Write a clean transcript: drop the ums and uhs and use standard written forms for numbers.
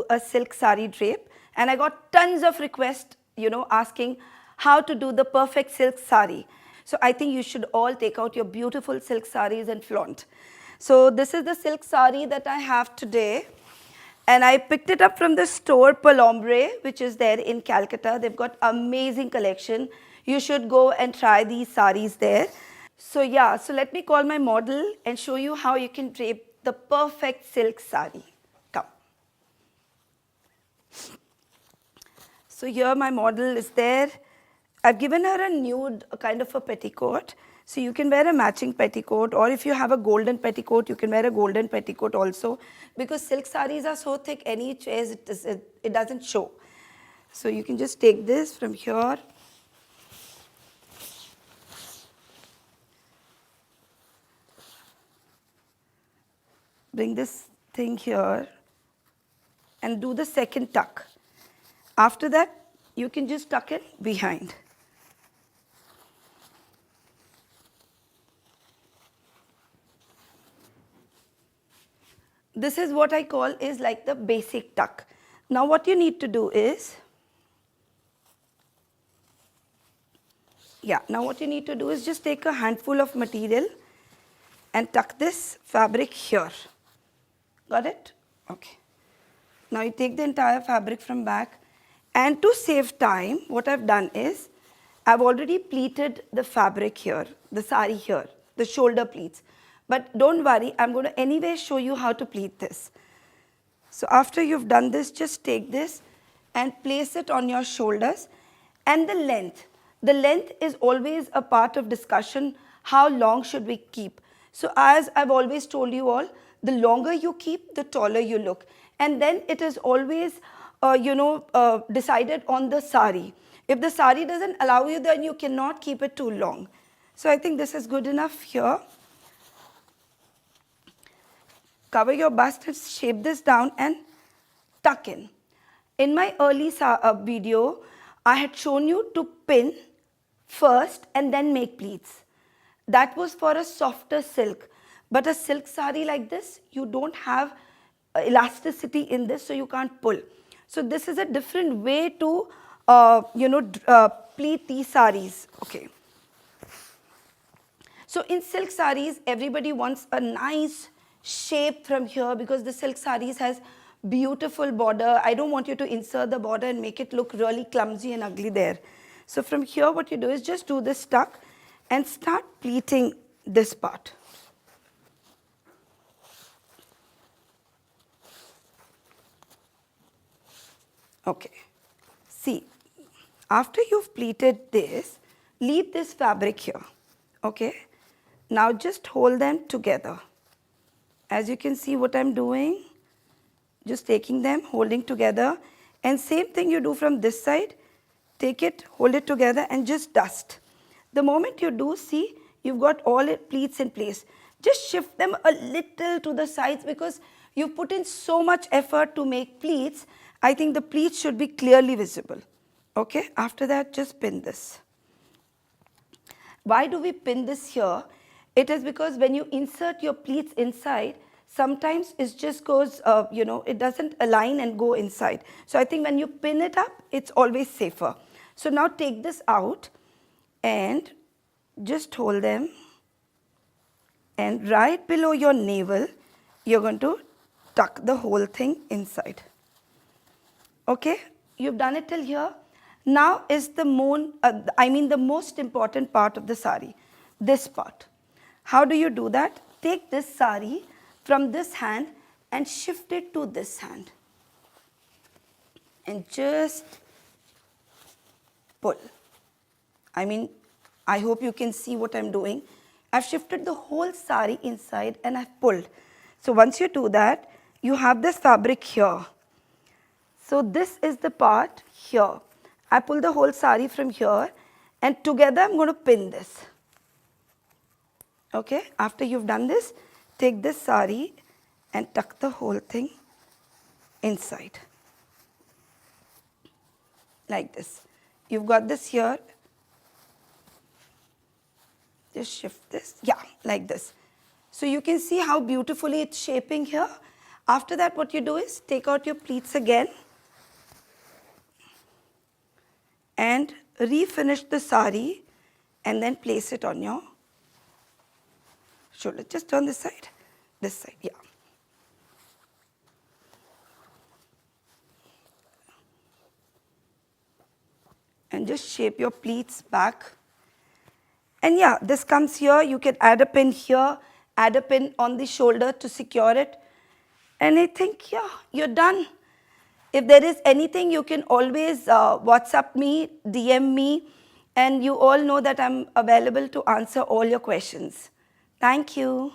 a silk sari drape, and I got tons of requests, asking how to do the perfect silk sari. So I think you should all take out your beautiful silk saris and flaunt. So this is the silk sari that I have today. And I picked it up from the store Palombre, which is there in Calcutta. They've got amazing collection. You should go and try these saris there. So yeah, so let me call my model and show you how you can drape the perfect silk sari. Come. So here my model is there. I've given her a nude kind of a petticoat. So you can wear a matching petticoat, or if you have a golden petticoat, you can wear a golden petticoat also, because silk saris are so thick, any chairs it doesn't show. So you can just take this from here. Bring this thing here and do the second tuck. After that, you can just tuck it behind. This is what I call is like the basic tuck. Now what you need to do is, just take a handful of material and tuck this fabric here. Got it? Okay. Now you take the entire fabric from back, and to save time, what I've done is, I've already pleated the fabric here, the sari here, the shoulder pleats. But don't worry, I'm going to anyway show you how to pleat this. So after you've done this, just take this and place it on your shoulders. And the length is always a part of discussion. How long should we keep? So as I've always told you all, the longer you keep, the taller you look. And then it is always, decided on the sari. If the sari doesn't allow you, then you cannot keep it too long. So I think this is good enough here. Cover your bust and shape this down and tuck in. In my early video, I had shown you to pin first and then make pleats. That was for a softer silk. But a silk sari like this, you don't have elasticity in this, so you can't pull. So this is a different way to, pleat these saris. Okay. So in silk saris, everybody wants a nice shape from here, because the silk saris has beautiful border. I don't want you to insert the border and make it look really clumsy and ugly there. So from here, what you do is just do this tuck and start pleating this part. Okay. See, after you've pleated this, leave this fabric here. Okay. Now just hold them together. As you can see what I'm doing, just taking them, holding together, and same thing you do from this side. Take it, hold it together, and just dust. The moment you do, see, you've got all pleats in place. Just shift them a little to the sides, because you put in so much effort to make pleats. I think the pleats should be clearly visible. Okay, after that, just pin this. Why do we pin this here? It is because when you insert your pleats inside, sometimes it just goes, it doesn't align and go inside. So I think when you pin it up, it's always safer. So now take this out and just hold them. And right below your navel, you're going to tuck the whole thing inside. Okay, you've done it till here. Now is the most important part of the sari, this part. How do you do that? Take this sari from this hand and shift it to this hand. And just pull. I hope you can see what I'm doing. I've shifted the whole sari inside and I've pulled. So once you do that, you have this fabric here. So this is the part here. I pull the whole sari from here, and together I'm going to pin this. Okay, after you've done this, take this sari and tuck the whole thing inside. Like this. You've got this here. Just shift this. Yeah, like this. So you can see how beautifully it's shaping here. After that, what you do is take out your pleats again and refinish the sari and then place it on your shoulder. Just turn this side, yeah. And just shape your pleats back. And yeah, this comes here. You can add a pin here, add a pin on the shoulder to secure it. And I think, yeah, you're done. If there is anything, you can always WhatsApp me, DM me, and you all know that I'm available to answer all your questions. Thank you.